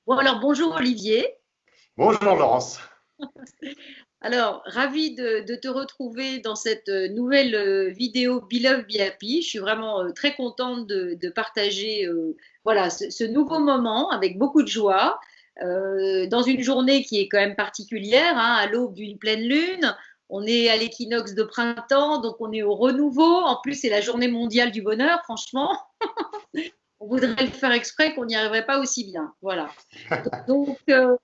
Bon, alors bonjour Olivier. Bonjour Laurence. Alors, ravi de te retrouver dans cette nouvelle vidéo Be Love Be Happy. Je suis vraiment très contente de partager voilà, ce nouveau moment avec beaucoup de joie dans une journée qui est quand même particulière, hein, à l'aube d'une pleine lune. On est à l'équinoxe de printemps, donc on est au renouveau. En plus, c'est la journée mondiale du bonheur, franchement. On voudrait le faire exprès qu'on n'y arriverait pas aussi bien. Voilà. Donc, quand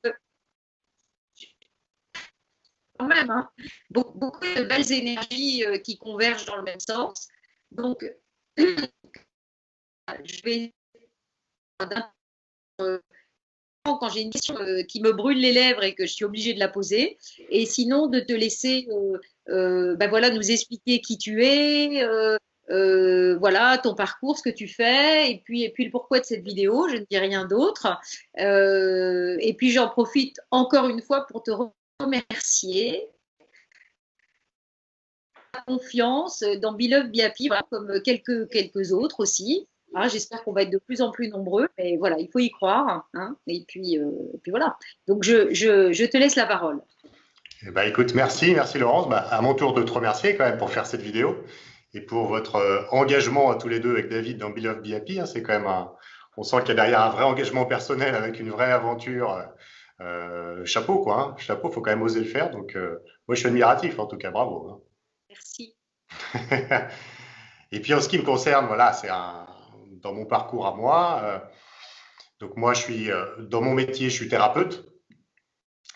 même, hein. Beaucoup de belles énergies qui convergent dans le même sens. Donc, je vais quand j'ai une question qui me brûle les lèvres et que je suis obligée de la poser, et sinon de te laisser ben voilà, nous expliquer qui tu es, voilà, ton parcours, ce que tu fais, et puis le pourquoi de cette vidéo, je ne dis rien d'autre. Et puis j'en profite encore une fois pour te remercier confiance dans Be Love Be Happy, voilà, comme quelques autres aussi. Ah, j'espère qu'on va être de plus en plus nombreux, mais voilà, il faut y croire, hein, et puis voilà. Donc je te laisse la parole. Eh ben, écoute, merci Laurence. Bah, à mon tour de te remercier quand même pour faire cette vidéo et pour votre engagement à tous les deux avec David dans Be Love Be Happy. Hein. C'est quand même on sent qu'il y a derrière un vrai engagement personnel avec une vraie aventure. Chapeau quoi, hein. Chapeau, faut quand même oser le faire. Donc moi je suis admiratif en tout cas, bravo. Merci. Hein. Et puis en ce qui me concerne, voilà, dans mon parcours à moi. Donc moi je suis dans mon métier, je suis thérapeute.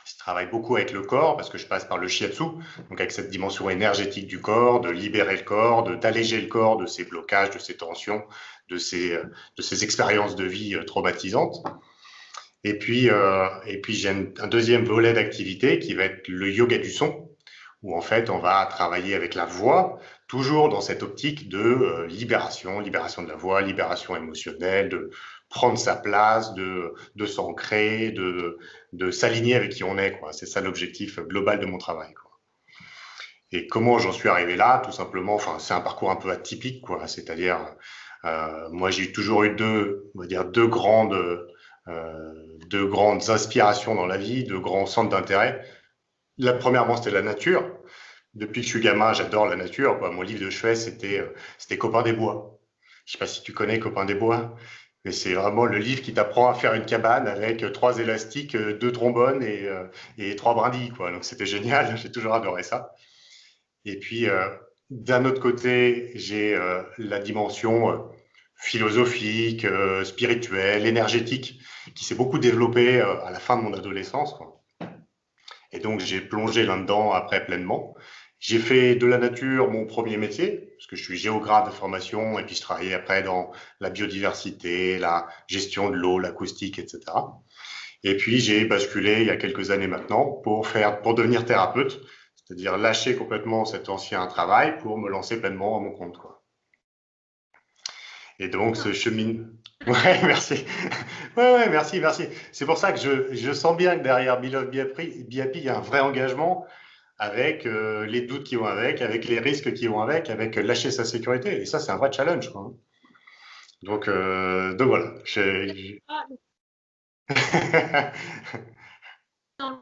Je travaille beaucoup avec le corps parce que je passe par le shiatsu, donc avec cette dimension énergétique du corps, de libérer le corps, d'alléger le corps de ses blocages, de ses tensions, de ses expériences de vie traumatisantes. Et puis j'ai un deuxième volet d'activité qui va être le yoga du son, où en fait on va travailler avec la voix, toujours dans cette optique de libération de la voix, libération émotionnelle, de prendre sa place, de s'ancrer, de s'aligner avec qui on est, quoi. C'est ça l'objectif global de mon travail, quoi. Et comment j'en suis arrivé là? Tout simplement, enfin, c'est un parcours un peu atypique, quoi. C'est-à-dire, moi, j'ai toujours eu on va dire deux grandes inspirations dans la vie, deux grands centres d'intérêt. La premièrement, c'était la nature. Depuis que je suis gamin, j'adore la nature, quoi. Mon livre de chevet, c'était Copain des Bois. Je sais pas si tu connais Copain des Bois, mais c'est vraiment le livre qui t'apprend à faire une cabane avec trois élastiques, deux trombones et trois brindilles, quoi. Donc c'était génial, j'ai toujours adoré ça. Et puis, d'un autre côté, j'ai la dimension philosophique, spirituelle, énergétique, qui s'est beaucoup développée à la fin de mon adolescence, quoi. Et donc, j'ai plongé là-dedans après pleinement. J'ai fait de la nature mon premier métier, parce que je suis géographe de formation, et puis je travaillais après dans la biodiversité, la gestion de l'eau, l'acoustique, etc. Et puis, j'ai basculé il y a quelques années maintenant pour devenir thérapeute, c'est-à-dire lâcher complètement cet ancien travail pour me lancer pleinement à mon compte, quoi. Et donc, ce chemine. Ouais, merci. Ouais, merci. C'est pour ça que je sens bien que derrière Be Love Be Happy, il y a un vrai engagement avec les doutes qui vont avec les risques qui vont avec lâcher sa sécurité. Et ça, c'est un vrai challenge, quoi. Donc voilà. Ah, non,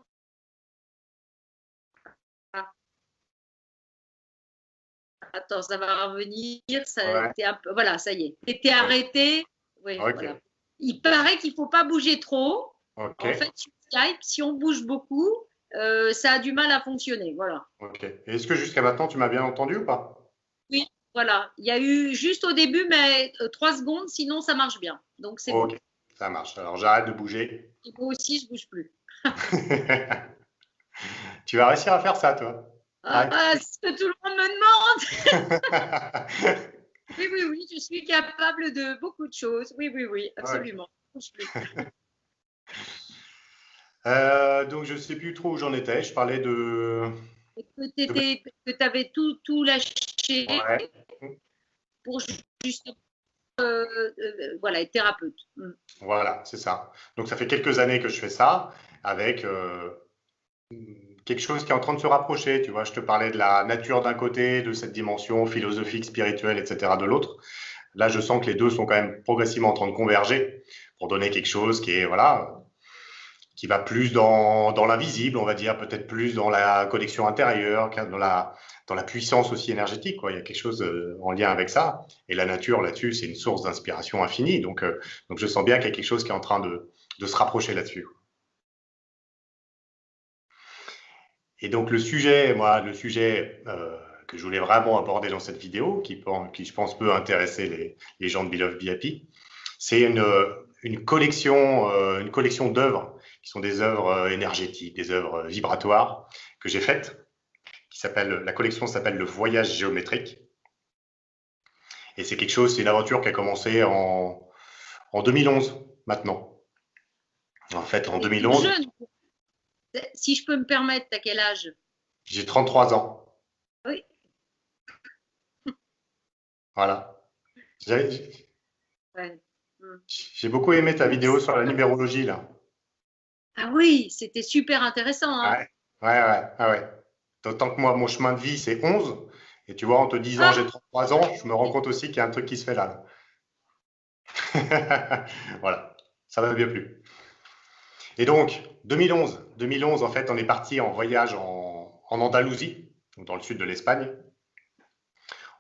attends, ça va revenir. Ouais, Voilà, ça y est. T'étais ok. arrêté. Oui, voilà. Ok. Il paraît qu'il ne faut pas bouger trop. Ok. En fait, sur Skype, si on bouge beaucoup, ça a du mal à fonctionner. Voilà. Ok. Est-ce que jusqu'à maintenant, tu m'as bien entendu ou pas? Oui, voilà. Il y a eu juste au début, mais 3 secondes, sinon ça marche bien. Donc c'est bon. Ok. Ça marche. Alors j'arrête de bouger. Et moi aussi, je bouge plus. Tu vas réussir à faire ça, toi. Arrête. Ah, ce que tout le monde me demande. Oui, oui, oui, je suis capable de beaucoup de choses. Oui, oui, oui, Ok. absolument. Je bouge plus. Donc je sais plus trop où j'en étais. Je parlais Et que tu avais tout lâché Ouais. pour justement voilà, être thérapeute. Mm. Voilà, c'est ça. Donc ça fait quelques années que je fais ça avec quelque chose qui est en train de se rapprocher. Tu vois, je te parlais de la nature d'un côté, de cette dimension philosophique, spirituelle, etc. de l'autre. Là, je sens que les deux sont quand même progressivement en train de converger pour donner quelque chose qui est, voilà. qui va plus dans l'invisible, on va dire, peut-être plus dans la connexion intérieure, dans la puissance aussi énergétique, quoi. Il y a quelque chose en lien avec ça. Et la nature, là-dessus, c'est une source d'inspiration infinie. Donc je sens bien qu'il y a quelque chose qui est en train de se rapprocher là-dessus. Et donc le sujet, que je voulais vraiment aborder dans cette vidéo, qui je pense peut intéresser les gens de Beloved BIP, c'est une collection d'œuvres qui sont des œuvres énergétiques, des œuvres vibratoires que j'ai faites. La collection s'appelle Le Voyage géométrique. Et c'est une aventure qui a commencé en 2011 maintenant. En fait, en 2011. Jeune. Si je peux me permettre, t'as quel âge? J'ai 33 ans. Oui. Voilà. Ouais. J'ai beaucoup aimé ta vidéo sur la numérologie, là. Ah oui, c'était super intéressant. Hein. Ouais. D'autant que moi, mon chemin de vie, c'est 11. Et tu vois, en te disant j'ai 33 ans, je me rends compte aussi qu'il y a un truc qui se fait là. Voilà, ça m'a bien plu. Et donc, 2011, en fait, on est parti en voyage en Andalousie, dans le sud de l'Espagne.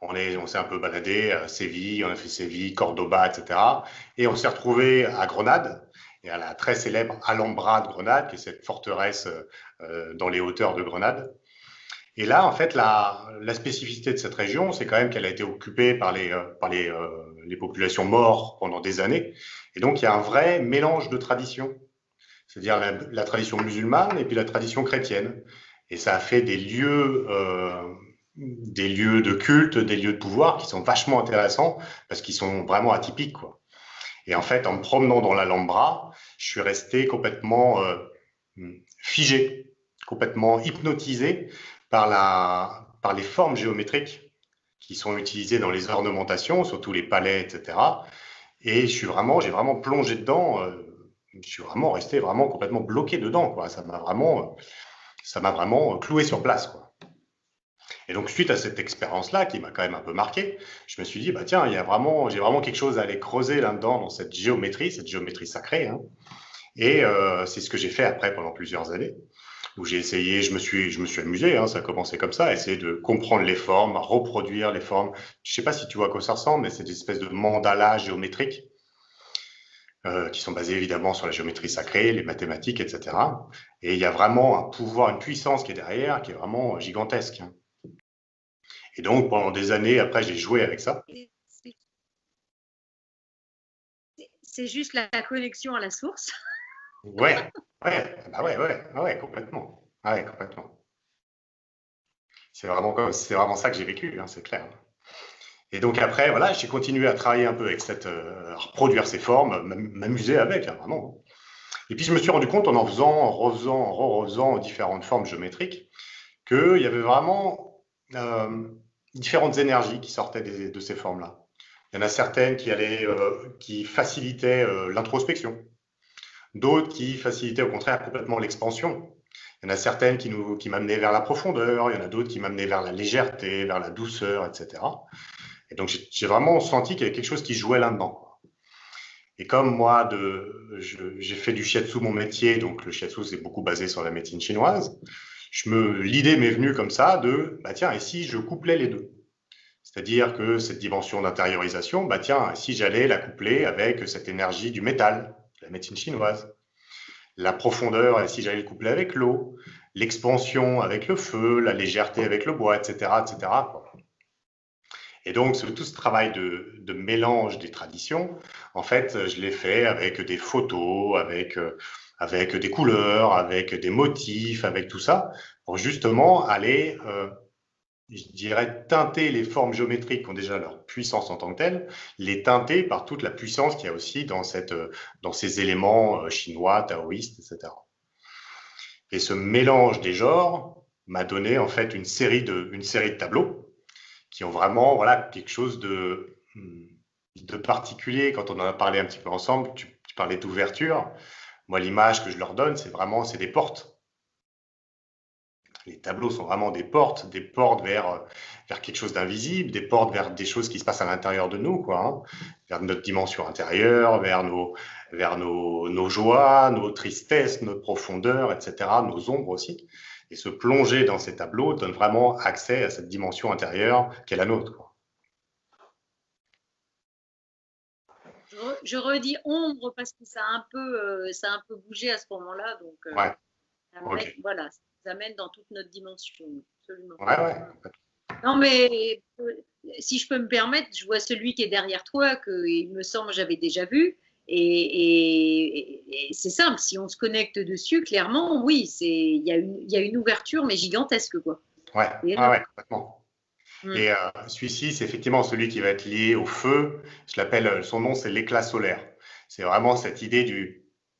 On s'est un peu baladé à Séville, on a fait Séville, Cordoba, etc. Et on s'est retrouvé à Grenade, et à la très célèbre Alhambra de Grenade, qui est cette forteresse dans les hauteurs de Grenade. Et là, en fait, la spécificité de cette région, c'est quand même qu'elle a été occupée par les populations mortes pendant des années. Et donc, il y a un vrai mélange de traditions, c'est-à-dire la tradition musulmane et puis la tradition chrétienne. Et ça a fait des lieux de culte, des lieux de pouvoir qui sont vachement intéressants parce qu'ils sont vraiment atypiques, quoi. Et en fait, en me promenant dans l'Alhambra, je suis resté complètement figé, complètement hypnotisé par les formes géométriques qui sont utilisées dans les ornementations, surtout les palais, etc. Et j'ai vraiment plongé dedans. Je suis vraiment resté vraiment complètement bloqué dedans, quoi. Ça m'a vraiment cloué sur place, quoi. Et donc, suite à cette expérience-là, qui m'a quand même un peu marqué, je me suis dit, bah tiens, j'ai vraiment quelque chose à aller creuser là-dedans, dans cette géométrie sacrée, hein. Et c'est ce que j'ai fait après pendant plusieurs années, où j'ai essayé, je me suis amusé, hein, ça a commencé comme ça, essayer de comprendre les formes, reproduire les formes. Je sais pas si tu vois à quoi ça ressemble, mais c'est des espèces de mandalas géométriques qui sont basés évidemment sur la géométrie sacrée, les mathématiques, etc. Et il y a vraiment un pouvoir, une puissance qui est derrière, qui est vraiment gigantesque, hein. Et donc, pendant des années, après, j'ai joué avec ça. C'est juste la connexion à la source. Ouais, complètement. Ouais, complètement. C'est vraiment ça que j'ai vécu, hein, c'est clair. Et donc après, voilà, j'ai continué à travailler un peu avec à reproduire ces formes, m'amuser avec, hein, vraiment. Et puis je me suis rendu compte en refaisant différentes formes géométriques, qu'il y avait vraiment différentes énergies qui sortaient de ces formes-là. Il y en a certaines qui facilitaient l'introspection, d'autres qui facilitaient au contraire complètement l'expansion. Il y en a certaines qui m'amenaient vers la profondeur, il y en a d'autres qui m'amenaient vers la légèreté, vers la douceur, etc. Et donc j'ai vraiment senti qu'il y avait quelque chose qui jouait là-dedans, quoi. Et comme moi, j'ai fait du shiatsu mon métier, donc le shiatsu c'est beaucoup basé sur la médecine chinoise, l'idée m'est venue comme ça bah tiens, et si je couplais les deux? C'est-à-dire que cette dimension d'intériorisation, bah tiens, si j'allais la coupler avec cette énergie du métal, la médecine chinoise, la profondeur, et si j'allais le coupler avec l'eau, l'expansion avec le feu, la légèreté avec le bois, etc., etc., quoi. Et donc, tout ce travail de mélange des traditions, en fait, je l'ai fait avec des photos, avec des couleurs, avec des motifs, avec tout ça, pour justement aller je dirais, teinter les formes géométriques qui ont déjà leur puissance en tant que telles, les teinter par toute la puissance qu'il y a aussi dans ces éléments chinois, taoïstes, etc. Et ce mélange des genres m'a donné en fait une série de tableaux qui ont vraiment, voilà, quelque chose de particulier. Quand on en a parlé un petit peu ensemble, tu parlais d'ouverture. Moi, l'image que je leur donne, c'est des portes. Les tableaux sont vraiment des portes vers quelque chose d'invisible, des portes vers des choses qui se passent à l'intérieur de nous, quoi, hein, vers notre dimension intérieure, nos joies, nos tristesses, notre profondeur, etc., nos ombres aussi. Et se plonger dans ces tableaux donne vraiment accès à cette dimension intérieure qu'est la nôtre, quoi. Je redis ombre parce que ça a un peu bougé à ce moment-là, donc Ouais, ok. voilà, ça nous amène dans toute notre dimension, absolument. Ouais, ouais. Non, mais si je peux me permettre, je vois celui qui est derrière toi, que il me semble j'avais déjà vu, et c'est simple, si on se connecte dessus, clairement, oui, il y a une ouverture, mais gigantesque, quoi. Ouais, C'est ouais, énorme. ouais, complètement. Mm. Et celui-ci, c'est effectivement celui qui va être lié au feu. Je l'appelle, son nom, c'est l'éclat solaire. C'est vraiment cette idée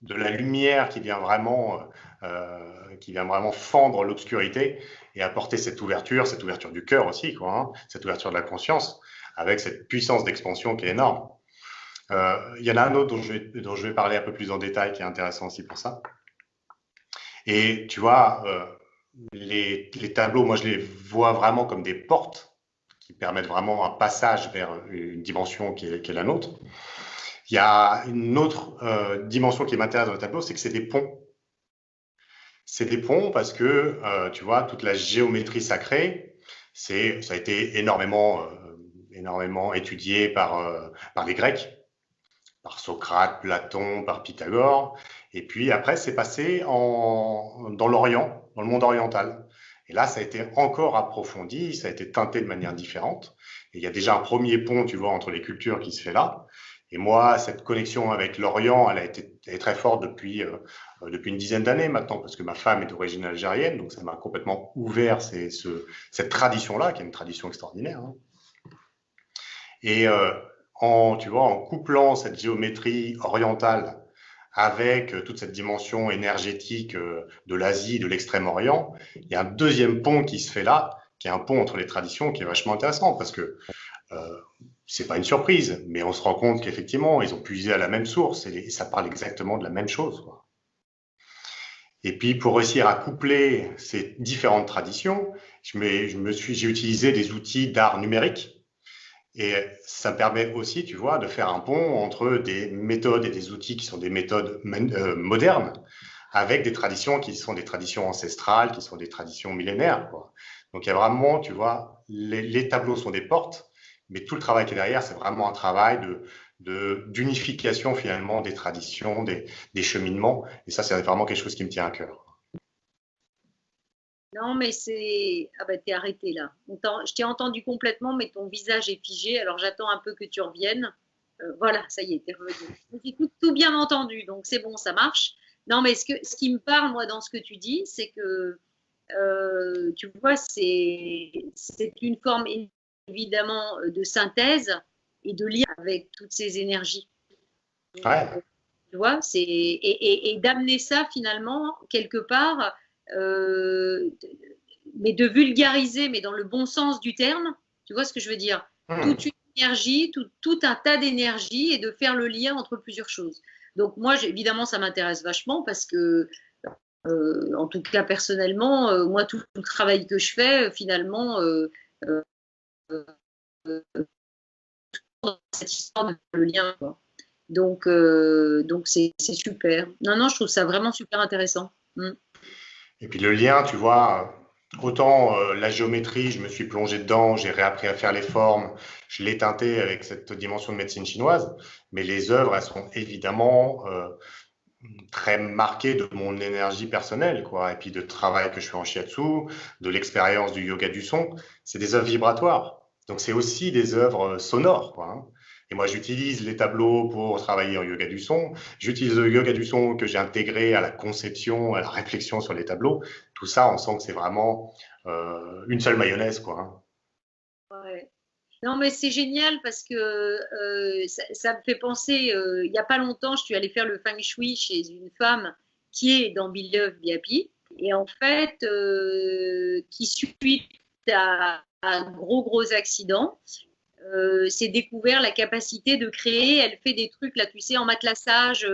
de la lumière qui vient vraiment fendre l'obscurité et apporter cette ouverture du cœur aussi, quoi, hein, cette ouverture de la conscience, avec cette puissance d'expansion qui est énorme. Il y en a un autre dont je vais parler un peu plus en détail, qui est intéressant aussi pour ça. Et tu vois, les tableaux, moi, je les vois vraiment comme des portes qui permettent vraiment un passage vers une dimension qui est la nôtre. Il y a une autre dimension qui m'intéresse dans le tableau, c'est que c'est des ponts. C'est des ponts parce que, tu vois, toute la géométrie sacrée, ça a été énormément étudié par les Grecs, par Socrate, Platon, par Pythagore. Et puis après, c'est passé dans l'Orient, dans le monde oriental. Et là, ça a été encore approfondi, ça a été teinté de manière différente. Et il y a déjà un premier pont, tu vois, entre les cultures qui se fait là. Et moi, cette connexion avec l'Orient, elle est très forte depuis une dizaine d'années maintenant, parce que ma femme est d'origine algérienne, donc ça m'a complètement ouvert cette tradition-là, qui est une tradition extraordinaire, hein. Et tu vois, en couplant cette géométrie orientale avec toute cette dimension énergétique de l'Asie, de l'Extrême-Orient, il y a un deuxième pont qui se fait là, qui est un pont entre les traditions qui est vachement intéressant parce que c'est pas une surprise, mais on se rend compte qu'effectivement, ils ont puisé à la même source et ça parle exactement de la même chose, quoi. Et puis, pour réussir à coupler ces différentes traditions, j'ai utilisé des outils d'art numérique. Et ça me permet aussi, tu vois, de faire un pont entre des méthodes et des outils qui sont des méthodes modernes avec des traditions qui sont des traditions ancestrales, qui sont des traditions millénaires, quoi. Donc il y a vraiment, tu vois, les tableaux sont des portes, mais tout le travail qui est derrière, c'est vraiment un travail d'unification finalement des traditions, des cheminements. Et ça, c'est vraiment quelque chose qui me tient à cœur. Non, mais c'est. Ah bah, t'es arrêté là. Je t'ai entendu complètement, mais ton visage est figé. Alors j'attends un peu que tu reviennes. Voilà, ça y est, t'es revenu. J'ai tout bien entendu, donc c'est bon, ça marche. Non, mais ce qui me parle, moi, dans ce que tu dis, c'est que, tu vois, c'est une forme évidemment de synthèse et de lien avec toutes ces énergies. Donc, Ouais, tu vois, et d'amener ça finalement quelque part, euh, mais de vulgariser, mais dans le bon sens du terme. Tu vois ce que je veux dire? Toute une énergie, tout un tas d'énergie et de faire le lien entre plusieurs choses. Donc moi, évidemment, ça m'intéresse vachement parce que, en tout cas personnellement, moi, tout le travail que je fais, finalement, euh, cette histoire de le lien, quoi. Donc c'est super. Non, non, je trouve ça vraiment super intéressant. Mm. et puis le lien, tu vois, autant la géométrie, je me suis plongé dedans, j'ai réappris à faire les formes, je l'ai teinté avec cette dimension de médecine chinoise, mais les œuvres, elles sont évidemment très marquées de mon énergie personnelle, quoi, et puis de travail que je fais en shiatsu, de l'expérience du yoga du son. C'est des œuvres vibratoires. Donc c'est aussi des œuvres sonores, quoi, hein. Et moi, j'utilise les tableaux pour travailler en yoga du son. J'utilise le yoga du son que j'ai intégré à la conception, à la réflexion sur les tableaux. Tout ça, on sent que c'est vraiment une seule mayonnaise, quoi, hein. Ouais. Non, mais c'est génial parce que ça me fait penser, il n'y a pas longtemps, je suis allée faire le feng shui chez une femme qui est dans Beloved Happy et en fait, qui suite à un gros accident, s'est découvert la capacité de créer. Elle fait des trucs là, tu sais, en matelassage,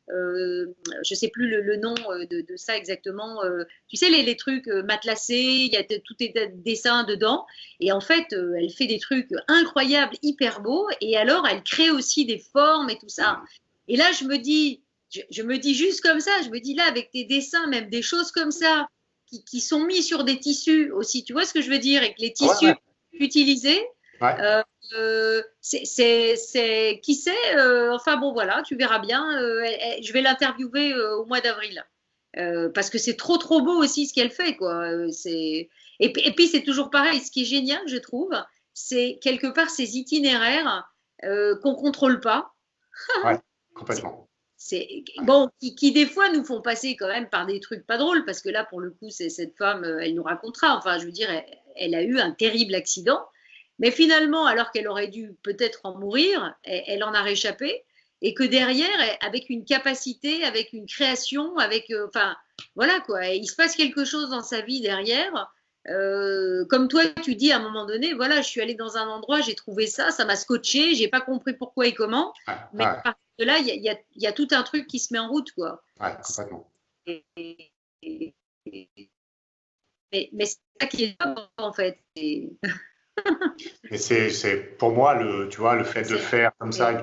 je ne sais plus le nom de ça exactement. Tu sais, les trucs matelassés, il y a tout est dessin dedans. Et en fait, elle fait des trucs incroyables, hyper beaux. Et alors, elle crée aussi des formes et tout ça. Et là, je me dis juste comme ça, je me dis là, avec tes dessins, même des choses comme ça, qui sont mis sur des tissus aussi, tu vois ce que je veux dire, et que les tissus utilisés, Ouais. qui sait, enfin bon voilà, tu verras bien, je vais l'interviewer au mois d'avril. Parce que c'est trop trop beau aussi ce qu'elle fait, quoi. Et puis c'est toujours pareil, ce qui est génial, je trouve, c'est quelque part ces itinéraires qu'on contrôle pas. Ouais, complètement. Bon, qui des fois nous font passer quand même par des trucs pas drôles, parce que là, pour le coup, c'est cette femme, elle nous racontera. Enfin, je veux dire, elle a eu un terrible accident, mais finalement, alors qu'elle aurait dû peut-être en mourir, elle en a réchappé, et que derrière, avec une capacité, avec une création, avec, enfin, voilà quoi, il se passe quelque chose dans sa vie derrière. Comme toi, tu dis à un moment donné, voilà, je suis allée dans un endroit, j'ai trouvé ça, ça m'a scotché, j'ai pas compris pourquoi et comment, Ouais, mais ouais, à partir de là, il y a tout un truc qui se met en route, quoi. ouais, complètement. Mais c'est ça qui est top, en fait. Mais pour moi, tu vois, le fait de C'est- faire comme ça c'est-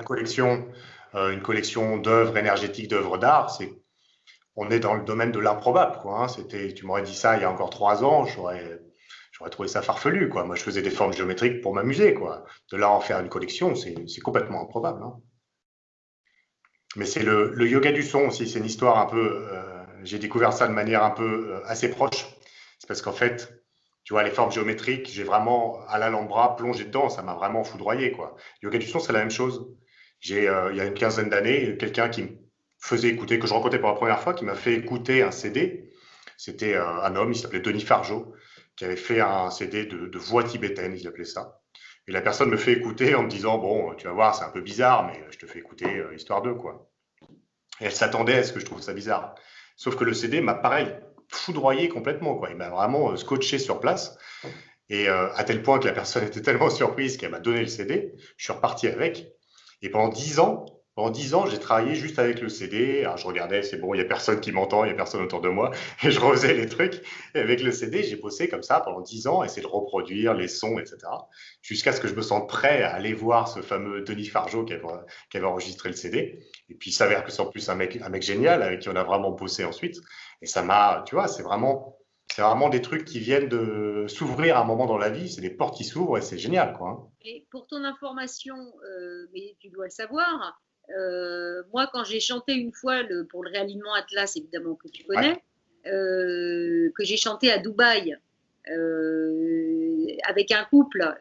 une collection d'œuvres énergétiques, d'œuvres d'art, on est dans le domaine de l'improbable, quoi. Hein. Tu m'aurais dit ça il y a encore 3 ans, j'aurais trouvé ça farfelu, quoi. Moi, je faisais des formes géométriques pour m'amuser, quoi. De là à en faire une collection, c'est complètement improbable, hein. Mais c'est le yoga du son aussi, c'est une histoire un peu. J'ai découvert ça de manière un peu assez proche. C'est parce qu'en fait, tu vois, les formes géométriques, j'ai vraiment, à l'Alhambra, plongé dedans, ça m'a vraiment foudroyé, quoi. Yoga du son, c'est la même chose. Il y a une quinzaine d'années, quelqu'un qui me faisait écouter, que je rencontrais pour la première fois, qui m'a fait écouter un CD. C'était un homme, il s'appelait Denis Fargeau, qui avait fait un CD de voix tibétaine, il appelait ça. Et la personne me fait écouter en me disant, bon, tu vas voir, c'est un peu bizarre, mais je te fais écouter histoire d'eux, quoi. Et elle s'attendait à ce que je trouve ça bizarre. Sauf que le CD m'a pareil, foudroyé complètement, quoi. Il m'a vraiment scotché sur place. Et à tel point que la personne était tellement surprise qu'elle m'a donné le CD. Je suis reparti avec. Et pendant 10 ans, j'ai travaillé juste avec le CD. Alors je regardais, c'est bon, il n'y a personne qui m'entend, il n'y a personne autour de moi. Et je refaisais les trucs. Et avec le CD, j'ai bossé comme ça pendant 10 ans, essayer de reproduire les sons, etc. Jusqu'à ce que je me sente prêt à aller voir ce fameux Denis Fargeau qui avait enregistré le CD. Et puis il s'avère que c'est en plus un mec génial avec qui on a vraiment bossé ensuite. Et ça m'a, tu vois, c'est vraiment des trucs qui viennent de s'ouvrir à un moment dans la vie. C'est des portes qui s'ouvrent et c'est génial, quoi. Hein. Et pour ton information, mais tu dois le savoir, moi, quand j'ai chanté une fois pour le réalignement Atlas, évidemment que tu Ouais. connais, que j'ai chanté à Dubaï avec un couple,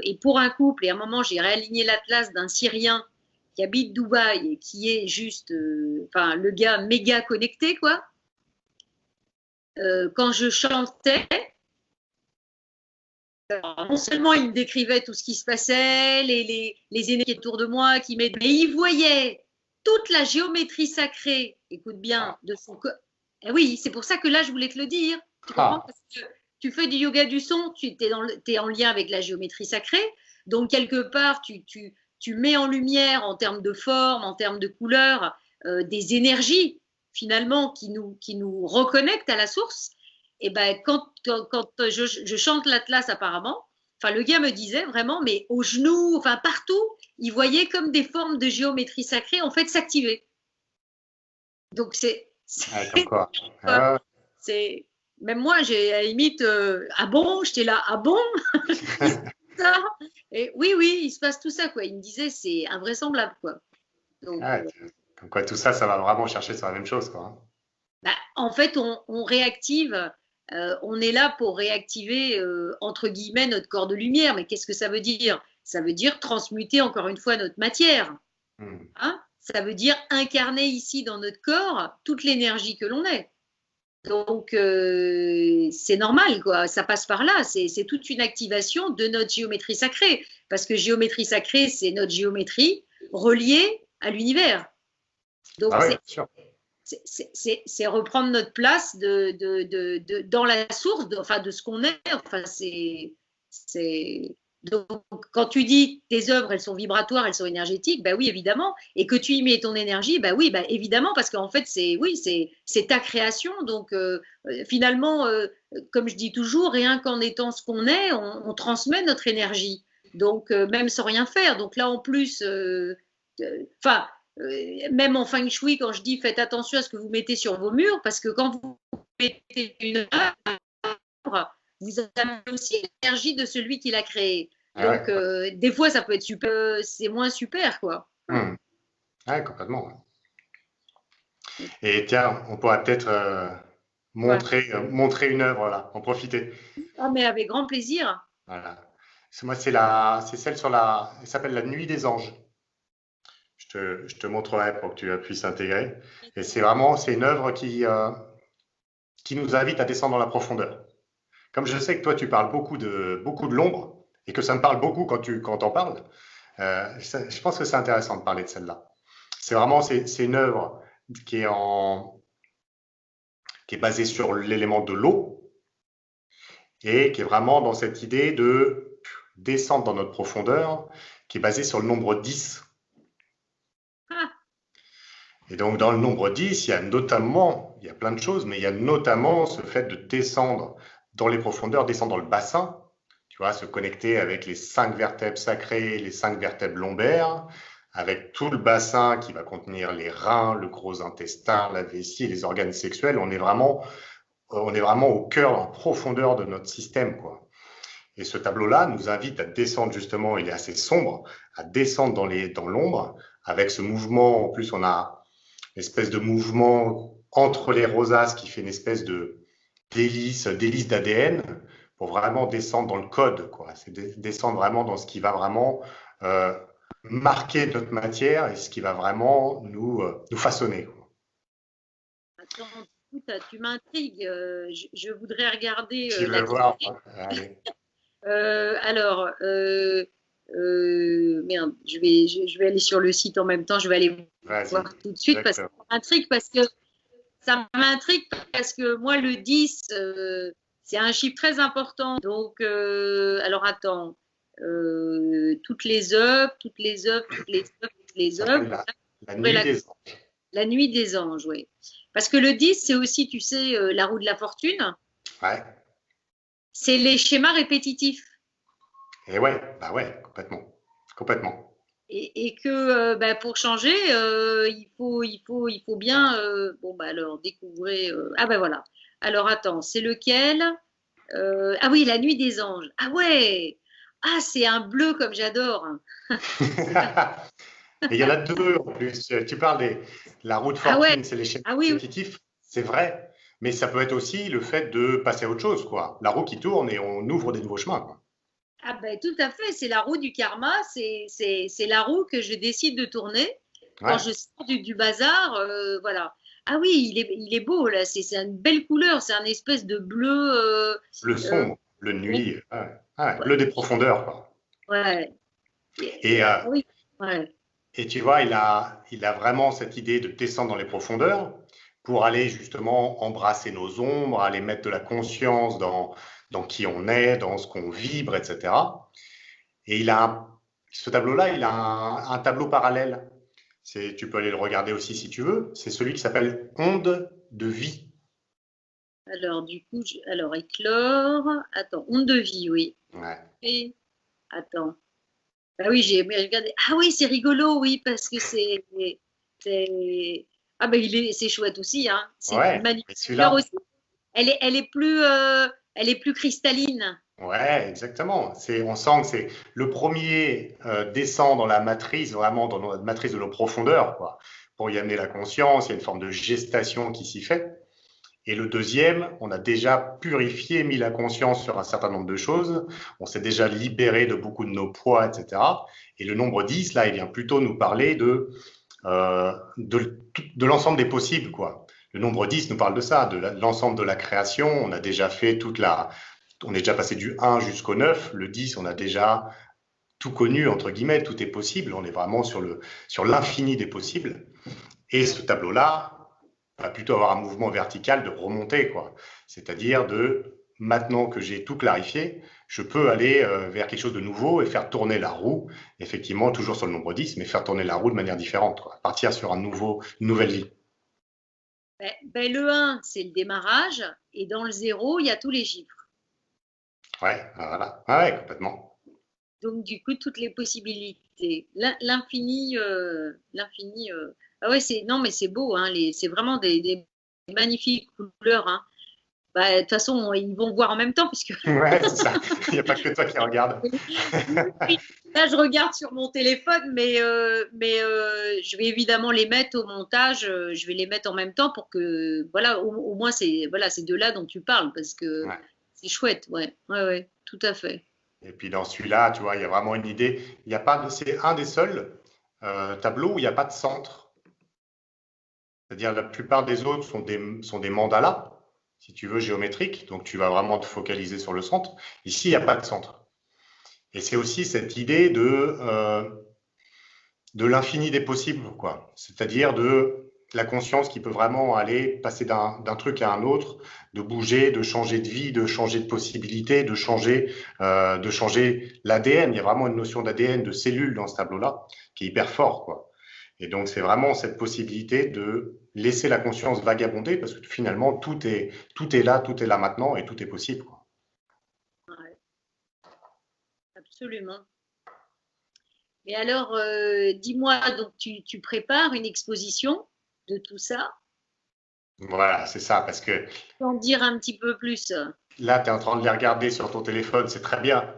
et pour un couple, et à un moment, j'ai réaligné l'Atlas d'un Syrien qui habite Dubaï et qui est juste, enfin, le gars méga connecté, quoi. Quand je chantais, non seulement il me décrivait tout ce qui se passait, les énergies autour de moi, mais il voyait toute la géométrie sacrée, écoute bien, de son corps. Eh oui, c'est pour ça que là, je voulais te le dire. Tu comprends? Ah, Parce que tu fais du yoga du son, tu es en lien avec la géométrie sacrée. Donc, quelque part, tu mets en lumière, en termes de forme, en termes de couleur, des énergies, finalement, qui nous reconnectent à la source. Et ben, quand je chante l'Atlas apparemment, enfin le gars me disait vraiment, mais aux genoux, enfin partout, il voyait comme des formes de géométrie sacrée en fait s'activer. Donc ouais, comme quoi. Ah, c'est même moi j'ai à la limite ah bon, j'étais là ah bon, ça et oui oui, il se passe tout ça quoi. Il me disait c'est invraisemblable quoi. Donc ouais, comme quoi tout ça, ça va vraiment chercher sur la même chose, quoi. Hein. bah, en fait, on réactive, on est là pour réactiver, entre guillemets, notre corps de lumière. Mais qu'est-ce que ça veut dire? Ça veut dire transmuter encore une fois notre matière. Hmm. Hein, ça veut dire incarner ici dans notre corps toute l'énergie que l'on est. Donc, c'est normal, quoi. Ça passe par là. C'est toute une activation de notre géométrie sacrée. Parce que géométrie sacrée, c'est notre géométrie reliée à l'univers. Ah Donc, oui, bien sûr. c'est reprendre notre place dans la source, enfin de ce qu'on est. Enfin, c'est Donc, quand tu dis que tes œuvres, elles sont vibratoires, elles sont énergétiques, bah oui, évidemment. Et que tu y mets ton énergie, bah oui, bah évidemment, parce qu'en fait, c'est ta création. Donc, finalement, comme je dis toujours, rien qu'en étant ce qu'on est, on transmet notre énergie. Donc, même sans rien faire. Donc là, en plus, enfin, même en feng shui, quand je dis faites attention à ce que vous mettez sur vos murs, parce que quand vous mettez une œuvre, vous avez aussi l'énergie de celui qui l'a créée. Ah Donc, ouais, des fois, ça peut être super, c'est moins super, quoi. ouais, complètement. Et tiens, on pourrait peut-être Ouais. montrer une œuvre là, en profiter. Ah, mais avec grand plaisir. Voilà. Moi, c'est celle elle s'appelle La Nuit des Anges. Je te montrerai pour que tu puisses intégrer. Et c'est une œuvre qui nous invite à descendre dans la profondeur. Comme je sais que toi, tu parles beaucoup de l'ombre et que ça me parle beaucoup quand t'en parles, je pense que c'est intéressant de parler de celle-là. C'est une œuvre qui est qui est basée sur l'élément de l'eau et qui est vraiment dans cette idée de descendre dans notre profondeur, qui est basée sur le nombre 10. Ah, Et donc, dans le nombre 10, il y a plein de choses, mais il y a notamment ce fait de descendre dans les profondeurs, descendre dans le bassin, tu vois, se connecter avec les 5 vertèbres sacrées, les 5 vertèbres lombaires, avec tout le bassin qui va contenir les reins, le gros intestin, la vessie et les organes sexuels. On est vraiment au cœur, en profondeur de notre système, quoi. Et ce tableau-là nous invite à descendre justement, il est assez sombre, à descendre dans l'ombre, avec ce mouvement. En plus, on a une espèce de mouvement entre les rosaces qui fait une espèce d'hélice d'ADN pour vraiment descendre dans le code, quoi. C'est descendre vraiment dans ce qui va vraiment euh, marquer notre matière et ce qui va vraiment nous façonner, quoi. attends, écoute, tu m'intrigues. Je voudrais regarder Tu veux laquelle. voir? Allez, Alors, merde, je vais aller sur le site en même temps. Je vais aller vas-y, voir tout de suite parce que exactement. ça m'intrigue parce que moi, le 10, c'est un chiffre très important. Donc, alors attends, toutes les œuvres, toutes les œuvres, toutes les Ça œuvres. s'appelle la Ouais, nuit des anges. la nuit des anges, oui. Parce que le 10, c'est aussi, tu sais, la roue de la fortune. Ouais. C'est les schémas répétitifs. Et ouais, bah ouais, complètement. Complètement. Et que bah, pour changer, il faut bien. Bon, bah alors, découvrez. Ah, ben voilà. Alors, attends, c'est lequel? Ah oui, la nuit des anges. Ah ouais! Ah, c'est un bleu comme j'adore. Mais il y en a deux en plus. Tu parles la roue de Ah ouais! fortune, c'est les schémas Ah oui, oui. répétitifs, c'est vrai. Mais ça peut être aussi le fait de passer à autre chose, quoi. La roue qui tourne et on ouvre des nouveaux chemins, quoi. Ah ben tout à fait, c'est la roue du karma, c'est la roue que je décide de tourner quand Ouais, je sors du bazar, voilà. Ah oui, il est beau là, c'est une belle couleur, c'est un espèce de bleu. le Euh, sombre, le ouais, nuit, ouais, ouais, bleu des profondeurs, quoi. ouais. Et, euh, Oui, ouais. et tu vois, il a vraiment cette idée de descendre dans les profondeurs pour aller justement embrasser nos ombres, aller mettre de la conscience dans qui on est, dans ce qu'on vibre, etc. Et ce tableau-là, il a un tableau parallèle. Tu peux aller le regarder aussi si tu veux. C'est celui qui s'appelle Onde de vie. Alors du coup, alors éclore. Attends, onde de vie, oui. Ouais. Et attends. Ah oui, j'ai regardé. Ah oui, c'est rigolo, oui, parce que c'est ah ben c'est chouette aussi, hein. C'est une Ouais, magnifique et couleur celui-là, aussi. Elle est plus cristalline. ouais, exactement. On sent que c'est le premier descend dans la matrice, vraiment dans la matrice de nos profondeurs, quoi, pour y amener la conscience. Il y a une forme de gestation qui s'y fait. Et le deuxième, on a déjà purifié, mis la conscience sur un certain nombre de choses. On s'est déjà libéré de beaucoup de nos poids, etc. Et le nombre 10, là, il vient plutôt nous parler de l'ensemble des possibles, quoi. Le nombre 10 nous parle de ça, de l'ensemble de la création. On a déjà fait on est déjà passé du 1 jusqu'au 9. Le 10, on a déjà tout connu, entre guillemets, tout est possible. On est vraiment sur l'infini des possibles. Et ce Ouais. tableau-là va plutôt avoir un mouvement vertical de remontée, quoi. C'est-à-dire maintenant que j'ai tout clarifié, je peux aller vers quelque chose de nouveau et faire tourner la roue, effectivement, toujours sur le nombre 10, mais faire tourner la roue de manière différente, quoi. Partir sur une nouvelle vie. Le 1, c'est le démarrage, et dans le 0, il y a tous les chiffres. Ouais, voilà. Ouais, complètement. Donc, du coup, toutes les possibilités. L'infini, l'infini. Ah ouais, non, mais c'est beau, hein, c'est vraiment des magnifiques couleurs, hein. De toute façon, ils vont voir en même temps, puisque Ouais, c'est ça. Il n'y a pas que toi qui regarde. oui, là, je regarde sur mon téléphone, mais je vais évidemment les mettre au montage. Je vais les mettre en même temps pour que, voilà, au moins, c'est de là dont tu parles, parce que Ouais. c'est chouette, ouais, ouais, ouais, tout à fait. Et puis dans celui-là, tu vois, il y a vraiment une idée. Il y a pas, c'est un des seuls tableaux où il n'y a pas de centre. C'est-à-dire la plupart des autres sont des mandalas, si tu veux, géométriques. Donc tu vas vraiment te focaliser sur le centre. Ici, il n'y a pas de centre. Et c'est aussi cette idée de l'infini des possibles, quoi. C'est-à-dire de la conscience qui peut vraiment aller passer d'un truc à un autre, de bouger, de changer de vie, de changer de possibilités, de changer l'ADN. Il y a vraiment une notion d'ADN, de cellules dans ce tableau-là, qui est hyper fort, quoi. Et donc, c'est vraiment cette possibilité de laisser la conscience vagabonder, parce que finalement, tout est là maintenant et tout est possible, quoi. Ouais, absolument. Et alors, dis-moi, donc tu prépares une exposition de tout ça? Voilà, c'est ça, parce que Tu peux en dire un petit peu plus? là, tu es en train de les regarder sur ton téléphone, c'est très bien.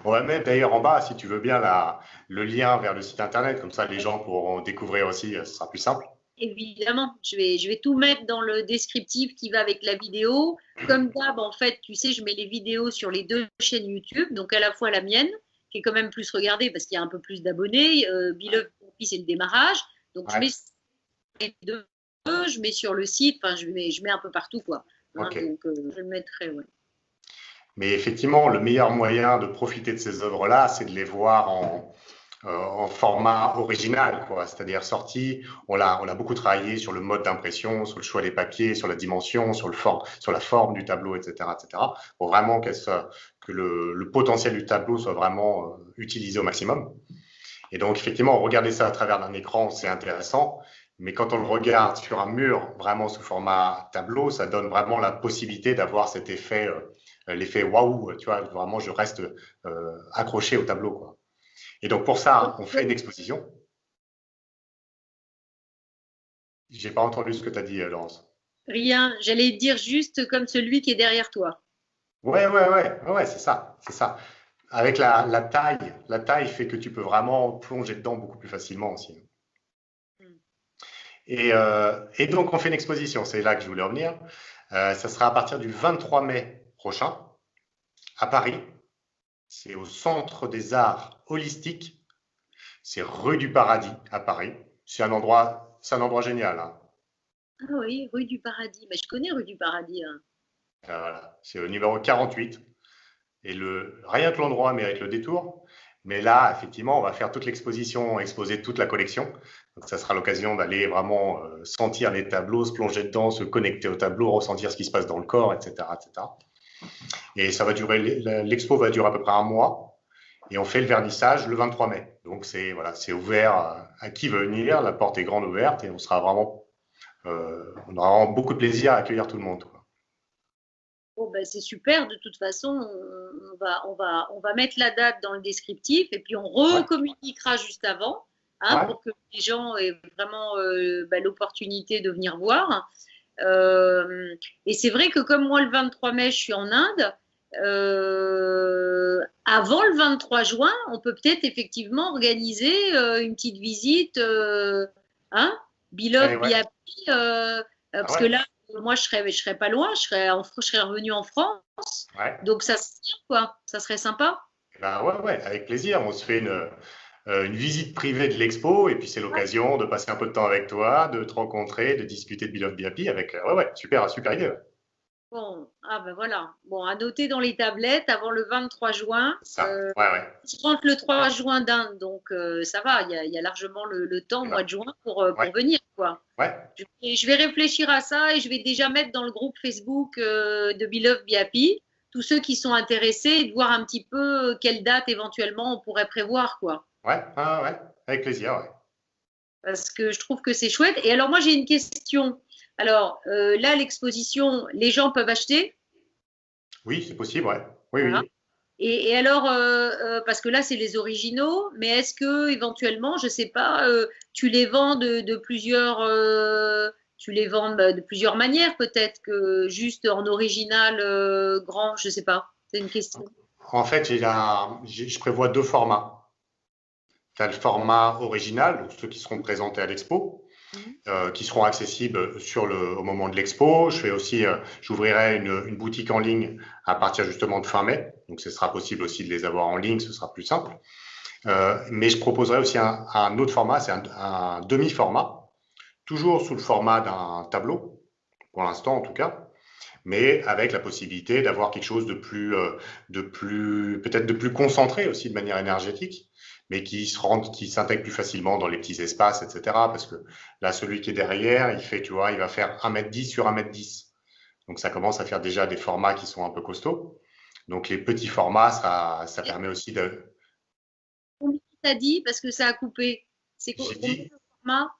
On va mettre d'ailleurs en bas, si tu veux bien, le lien vers le site internet, comme ça les gens pourront découvrir aussi, ce sera plus simple. Évidemment, je vais tout mettre dans le descriptif qui va avec la vidéo. Comme d'hab, en fait, tu sais, je mets les vidéos sur les deux chaînes YouTube, donc à la fois la mienne, qui est quand même plus regardée parce qu'il y a un peu plus d'abonnés. Beloved Therapy, c'est le démarrage. Donc je Ouais, mets les deux, je mets sur le site, enfin je mets un peu partout, quoi. Hein, ok. donc je le mettrai, ouais. Mais effectivement, le meilleur moyen de profiter de ces œuvres-là, c'est de les voir en format original, quoi. C'est-à-dire sorti. On a beaucoup travaillé sur le mode d'impression, sur le choix des papiers, sur la dimension, sur la forme du tableau, etc., etc., pour vraiment que le potentiel du tableau soit vraiment utilisé au maximum. Et donc, effectivement, regarder ça à travers d'un écran, c'est intéressant. Mais quand on le regarde sur un mur, vraiment sous format tableau, ça donne vraiment la possibilité d'avoir cet effet, l'effet waouh, tu vois, vraiment, je reste accroché au tableau, quoi. Et donc, pour ça, on fait une exposition. J'ai pas entendu ce que tu as dit, Laurence. Rien, j'allais dire juste comme celui qui est derrière toi. Ouais, ouais, ouais, ouais, c'est ça, c'est ça. Avec la taille fait que tu peux vraiment plonger dedans beaucoup plus facilement aussi. Et donc, on fait une exposition, c'est là que je voulais en venir. Ça sera à partir du 23 mai prochain, à Paris. C'est au Centre des Arts Holistiques. C'est rue du Paradis, à Paris. C'est un endroit génial, hein. Ah oui, rue du Paradis. Mais je connais rue du Paradis, hein. Voilà. C'est au numéro 48. Et rien que l'endroit mérite le détour. Mais là, effectivement, on va faire toute l'exposition, exposer toute la collection. Donc, ça sera l'occasion d'aller vraiment sentir les tableaux, se plonger dedans, se connecter au tableau, ressentir ce qui se passe dans le corps, etc., etc. Et ça va durer, l'expo va durer à peu près un mois. Et on fait le vernissage le 23 mai. Donc, voilà, c'est ouvert à qui veut venir. La porte est grande ouverte et on aura vraiment beaucoup de plaisir à accueillir tout le monde, quoi. Bon, ben, c'est super. De toute façon, on va mettre la date dans le descriptif et puis on Ouais, recommuniquera juste avant, hein, ouais, pour que les gens aient vraiment l'opportunité de venir voir. Euh, et c'est vrai que comme moi, le 23 mai, je suis en Inde, avant le 23 juin, on peut peut-être effectivement organiser une petite visite, hein, allez, Beloved Be ouais, Happy, ah parce que ouais, là, moi, je serais pas loin, je serais revenue en France, ouais. donc ça se tient, quoi, ça serait sympa. Ben ouais, ouais, avec plaisir. On se fait une visite privée de l'expo et puis c'est l'occasion de passer un peu de temps avec toi, de te rencontrer, de discuter de Beloved VIP avec. Ouais, ouais, super, super idée. Ouais. Bon, ah ben voilà. Bon, à noter dans les tablettes avant le 23 juin. Ça, ouais, ouais. Je rentre le 3 juin d'Inde, donc ça va, il y a largement le temps, Et au ben, mois de juin, pour ouais, venir, quoi. ouais, Je vais réfléchir à ça et je vais déjà mettre dans le groupe Facebook de Beloved Be Happy. tous ceux qui sont intéressés, de voir un petit peu quelle date éventuellement on pourrait prévoir, quoi. Ouais, ouais, avec plaisir, ouais. Parce que je trouve que c'est chouette. Et alors moi j'ai une question. Alors là l'exposition, les gens peuvent acheter, Oui, c'est possible, ouais. Oui, voilà. oui. Et alors parce que là c'est les originaux, mais est-ce que éventuellement, je sais pas, tu les vends de plusieurs, tu les vends de plusieurs manières peut-être que juste en original grand, je sais pas. C'est une question. En fait, je prévois deux formats. Tu as le format original, donc ceux qui seront présentés à l'expo, Mhm. qui seront accessibles au moment de l'expo. Je fais aussi, j'ouvrirai une boutique en ligne à partir justement de fin mai. Donc, ce sera possible aussi de les avoir en ligne, ce sera plus simple. Mais je proposerai aussi un autre format, c'est un demi-format, toujours sous le format d'un tableau, pour l'instant en tout cas, mais avec la possibilité d'avoir quelque chose peut-être de plus concentré aussi de manière énergétique, mais qui s'intègre plus facilement dans les petits espaces, etc. Parce que là, celui qui est derrière, tu vois, il va faire 1,10 m sur 1,10 m. Donc ça commence à faire déjà des formats qui sont un peu costauds. Donc les petits formats, ça Et permet aussi de. combien t'as dit parce que ça a coupé? C'est J'ai combien dit, de format?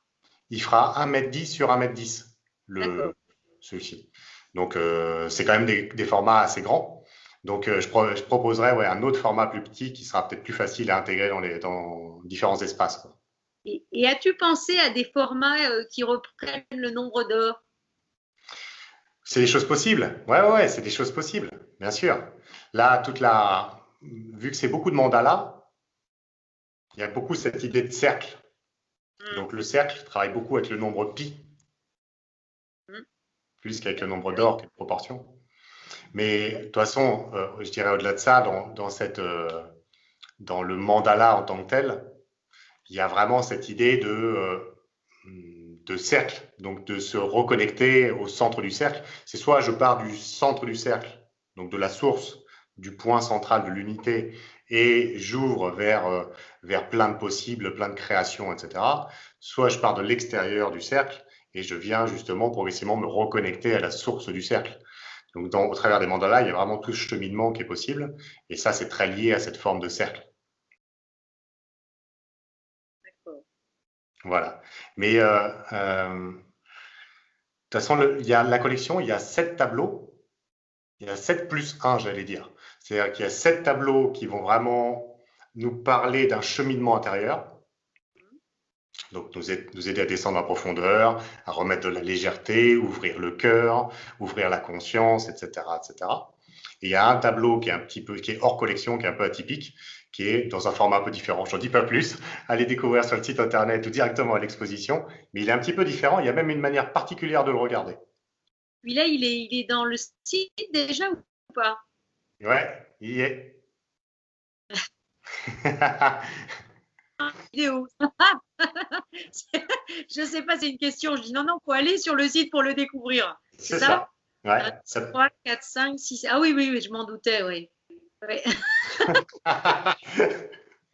il fera 1,10 m sur 1,10 m, D'accord. celui-ci. Donc, c'est quand même des formats assez grands. Donc, je proposerai ouais, un autre format plus petit qui sera peut-être plus facile à intégrer dans différents espaces, quoi. Et as-tu pensé à des formats qui reprennent le nombre d'or? C'est des choses possibles. Ouais, ouais, ouais, c'est des choses possibles, bien sûr. Là, vu que c'est beaucoup de mandalas, il y a beaucoup cette idée de cercle. Mm, Donc, le cercle travaille beaucoup avec le nombre pi, mm. plus qu'avec le nombre Oui. d'or, quelle proportion. Mais de toute façon, je dirais au-delà de ça, dans le mandala en tant que tel, il y a vraiment cette idée de cercle, donc de se reconnecter au centre du cercle. C'est soit je pars du centre du cercle, donc de la source, du point central de l'unité, et j'ouvre vers plein de possibles, plein de créations, etc. Soit je pars de l'extérieur du cercle et je viens justement progressivement me reconnecter à la source du cercle. Donc, au travers des mandalas, il y a vraiment tout ce cheminement qui est possible. Et ça, c'est très lié à cette forme de cercle. D'accord. Voilà. Mais de toute façon, il y a la collection, il y a 7 tableaux. Il y a 7 plus 1, j'allais dire. C'est-à-dire qu'il y a 7 tableaux qui vont vraiment nous parler d'un cheminement intérieur. Donc, nous aider à descendre en profondeur, à remettre de la légèreté, ouvrir le cœur, ouvrir la conscience, etc., etc. Et il y a un tableau qui est hors collection, qui est un peu atypique, qui est dans un format un peu différent. Je n'en dis pas plus. Allez découvrir sur le site internet ou directement à l'exposition. Mais il est un petit peu différent. Il y a même une manière particulière de le regarder. Celui-là, il est dans le site déjà ou pas? Ouais, il y est. Vidéo. Je sais pas, c'est une question. Je dis non, non, faut aller sur le site pour le découvrir. C'est C'est ça? ça. Ouais. 1, 3, 4, 5, 6. Ah oui, oui, oui, je m'en doutais, oui. Oui. Ah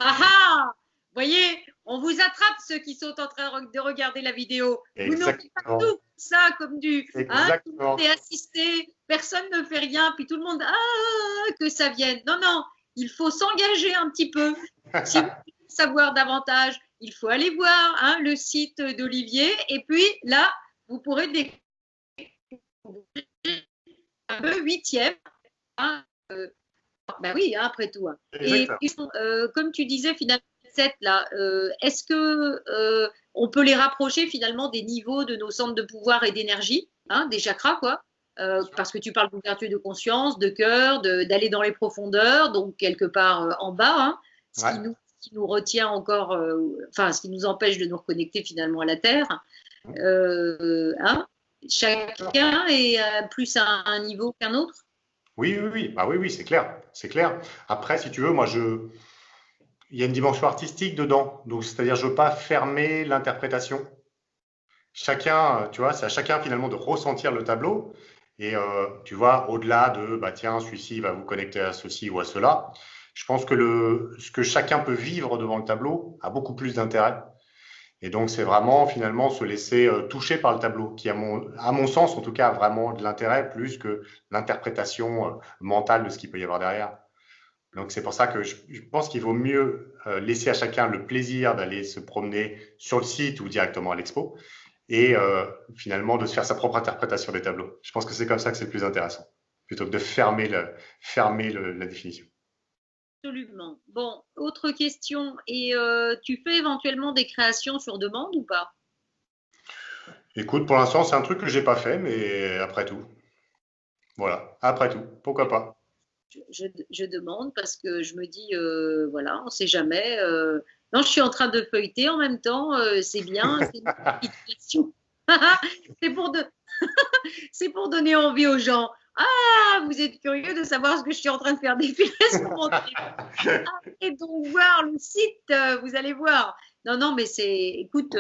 ah! Voyez, on vous attrape ceux qui sont en train de regarder la vidéo. Vous n'aurez pas Exactement. tout ça comme hein, tout le monde Exactement. est assisté, personne ne fait rien, puis tout le monde, que ça vienne. Non, non, il faut s'engager un petit peu. Si vous voulez savoir davantage, il faut aller voir hein, le site d'Olivier, et puis là, vous pourrez découvrir le huitième. Hein, ben oui, hein, après tout. Hein. Et Exactement. comme tu disais, finalement, cette là, est-ce que on peut les rapprocher finalement des niveaux de nos centres de pouvoir et d'énergie, hein, des chakras, quoi, parce que tu parles d'ouverture de conscience, de cœur, d'aller dans les profondeurs, donc quelque part en bas, hein, Ouais. ce qui nous retient encore, enfin, ce qui nous empêche de nous reconnecter finalement à la Terre. Hein, chacun est plus à un niveau qu'un autre. Oui, oui, oui. Bah oui, oui, c'est clair. C'est clair. Après, si tu veux, il y a une dimension artistique dedans. Donc, c'est-à-dire, je veux pas fermer l'interprétation. Chacun, tu vois, c'est à chacun finalement de ressentir le tableau. Et tu vois, au-delà de, bah tiens, celui-ci va vous connecter à ceci ou à cela, je pense que ce que chacun peut vivre devant le tableau a beaucoup plus d'intérêt. Et donc, c'est vraiment finalement se laisser toucher par le tableau, qui, à mon sens, en tout cas, a vraiment de l'intérêt plus que l'interprétation mentale de ce qu'il peut y avoir derrière. Donc, c'est pour ça que je pense qu'il vaut mieux laisser à chacun le plaisir d'aller se promener sur le site ou directement à l'expo et finalement de se faire sa propre interprétation des tableaux. Je pense que c'est comme ça que c'est le plus intéressant, plutôt que de fermer la définition. Absolument. Bon, autre question. Et tu fais éventuellement des créations sur demande ou pas? Écoute, pour l'instant, c'est un truc que j'ai pas fait, mais après tout, voilà, après tout, pourquoi pas. Je demande parce que je me dis, voilà, on ne sait jamais. Non, je suis en train de feuilleter en même temps, c'est bien, c'est une petite question. C'est pour, de... c'est pour donner envie aux gens. Ah, vous êtes curieux de savoir ce que je suis en train de faire défiler sur mon téléphone. Et donc voir le site, vous allez voir. Non, non, mais c'est, écoute,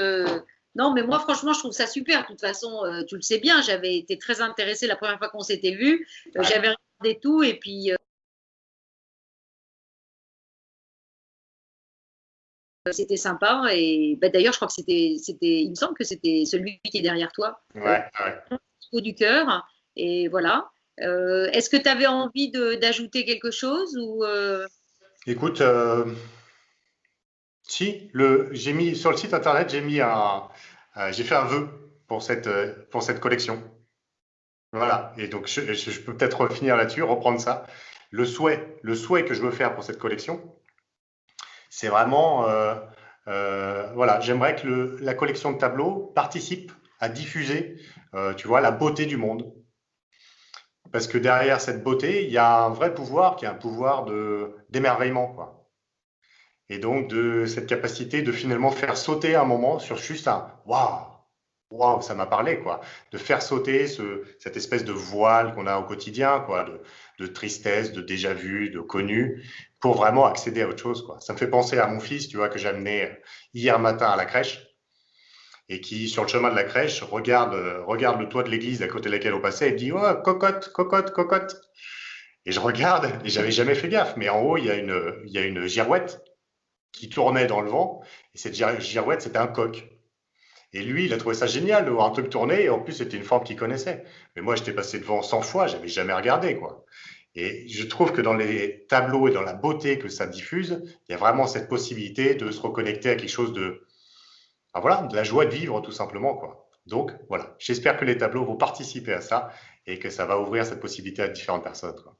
non, mais moi franchement, je trouve ça super. De toute façon, tu le sais bien, j'avais été très intéressée la première fois qu'on s'était vu. J'avais regardé tout et puis c'était sympa. Et bah, d'ailleurs, je crois que il me semble que c'était celui qui est derrière toi, Ouais, ouais. au du cœur. Et voilà. Est-ce que tu avais envie d'ajouter quelque chose ou Écoute, si, j'ai mis sur le site internet, j'ai fait un vœu pour cette collection. Voilà. Et donc, je peux peut-être finir là-dessus, reprendre ça. Le souhait que je veux faire pour cette collection, c'est vraiment, voilà, j'aimerais que la collection de tableaux participe à diffuser, tu vois, la beauté du monde. Parce que derrière cette beauté, il y a un vrai pouvoir qui est un pouvoir d'émerveillement, quoi. Et donc de cette capacité de finalement faire sauter un moment sur juste un waouh, waouh, ça m'a parlé, quoi. De faire sauter cette espèce de voile qu'on a au quotidien, quoi, de tristesse, de déjà-vu, de connu, pour vraiment accéder à autre chose, quoi. Ça me fait penser à mon fils, tu vois, que j'ai amené hier matin à la crèche et qui, sur le chemin de la crèche, regarde le toit de l'église à côté de laquelle on passait et dit oh, cocotte, cocotte, cocotte. Et je regarde et j'avais jamais fait gaffe, mais en haut, il y a une girouette qui tournait dans le vent. Et cette girouette, c'était un coq. Et lui, il a trouvé ça génial de voir un truc tourner. Et en plus, c'était une forme qu'il connaissait. Mais moi, j'étais passé devant 100 fois, j'avais jamais regardé, quoi. Et je trouve que dans les tableaux et dans la beauté que ça diffuse, il y a vraiment cette possibilité de se reconnecter à quelque chose enfin, voilà, de la joie de vivre, tout simplement, quoi. Donc, voilà. J'espère que les tableaux vont participer à ça et que ça va ouvrir cette possibilité à différentes personnes, quoi.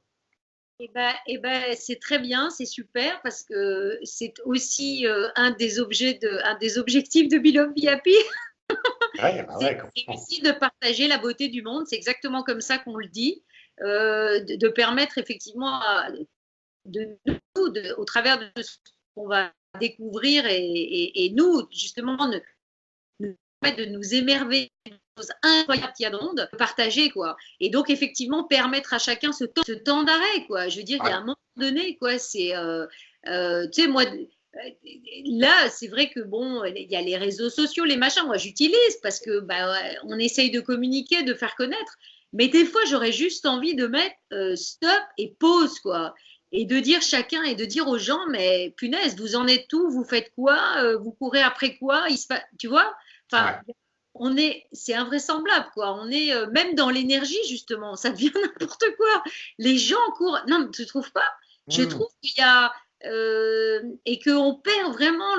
eh ben, c'est très bien, c'est super parce que c'est aussi un des objectifs de Beloved VIP. Ouais, bah ouais, C'est complètement. aussi de partager la beauté du monde. C'est exactement comme ça qu'on le dit, de permettre effectivement au travers de ce qu'on va découvrir et nous, justement, nous permettre de nous émerveiller des choses incroyables qu'il y a dans le monde, partager, quoi. Et donc, effectivement, permettre à chacun ce temps d'arrêt, quoi. Je veux dire, il y a Ouais. un moment donné, quoi, tu sais, moi, là, c'est vrai que bon, il y a les réseaux sociaux, les machins, moi j'utilise parce que bah, ouais, on essaye de communiquer, de faire connaître. Mais des fois, j'aurais juste envie de mettre stop et pause, quoi. Et de dire chacun et de dire aux gens, mais punaise, vous en êtes où? Vous faites quoi? Vous courez après quoi? Tu vois? Enfin, Ouais. c'est invraisemblable, quoi. On est même dans l'énergie, justement, ça devient n'importe quoi. Les gens courent. Non, tu trouves pas? Je Mmh. trouve qu'il y a et qu'on perd vraiment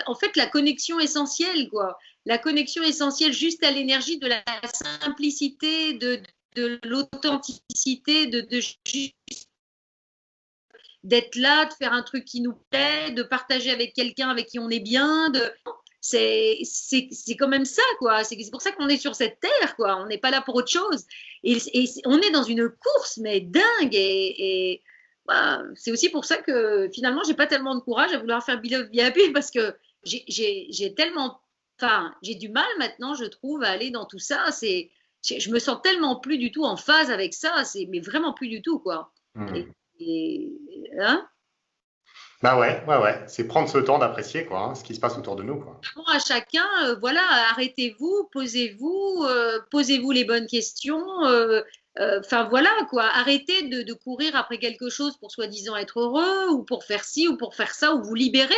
en fait la connexion essentielle, quoi. La connexion essentielle juste à l'énergie de la simplicité, de l'authenticité, de juste d'être là, de faire un truc qui nous plaît, de partager avec quelqu'un avec qui on est bien, c'est quand même ça, quoi. C'est pour ça qu'on est sur cette terre, quoi. On n'est pas là pour autre chose. Et on est dans une course, mais dingue. Et bah, c'est aussi pour ça que finalement, j'ai pas tellement de courage à vouloir faire Beloved VIP parce que j'ai tellement, enfin, j'ai du mal maintenant, je trouve, à aller dans tout ça. Je me sens tellement plus du tout en phase avec ça. Mais vraiment plus du tout, quoi. Et, Mmh. et hein, Bah ouais, ouais, ouais. C'est prendre ce temps d'apprécier, quoi, hein, ce qui se passe autour de nous, quoi. à chacun, voilà, arrêtez-vous, posez-vous les bonnes questions. Enfin voilà quoi, arrêtez de courir après quelque chose pour soi-disant être heureux ou pour faire ci ou pour faire ça ou vous libérer.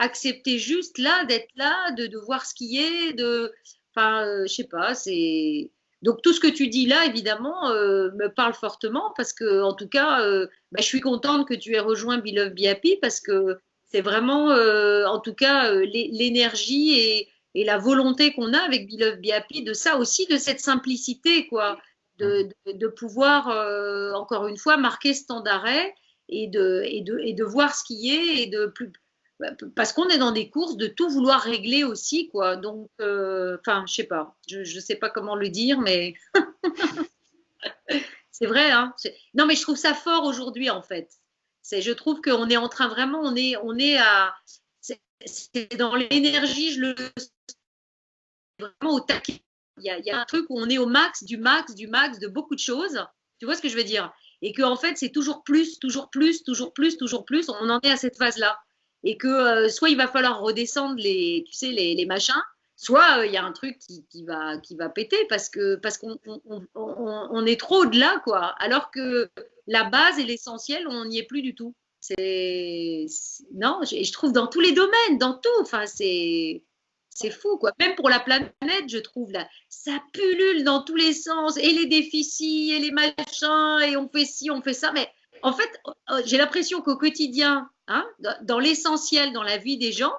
accepter juste là, d'être là, de voir ce qui est, enfin, je sais pas, c'est. Donc tout ce que tu dis là, évidemment, me parle fortement parce que, en tout cas, bah, je suis contente que tu aies rejoint Beloved Be Happy parce que c'est vraiment, en tout cas, l'énergie et la volonté qu'on a avec Beloved Be Happy de ça aussi, de cette simplicité, quoi, de pouvoir, encore une fois, marquer ce temps d'arrêt et de voir ce qui est et de plus parce qu'on est dans des courses de tout vouloir régler aussi, quoi. Donc, enfin, je sais pas, je sais pas comment le dire, mais c'est vrai, hein. Non, mais je trouve ça fort aujourd'hui, en fait. Je trouve qu'on est en train vraiment, on est à, c'est dans l'énergie, je le vraiment au taquet. Il y a un truc où on est au max, du max, du max de beaucoup de choses. Tu vois ce que je veux dire? Et que en fait, c'est toujours plus, toujours plus, toujours plus, toujours plus. On en est à cette phase-là. Et que soit il va falloir redescendre tu sais, les machins, soit il y a un truc qui va péter parce qu'on est trop au-delà, quoi. Alors que la base et l'essentiel, on n'y est plus du tout. Non, je trouve dans tous les domaines, dans tout. Enfin, c'est fou, quoi. Même pour la planète, je trouve, là, ça pullule dans tous les sens, et les déficits, et les machins, et on fait ci, on fait ça. Mais en fait, j'ai l'impression qu'au quotidien, hein, dans l'essentiel, dans la vie des gens,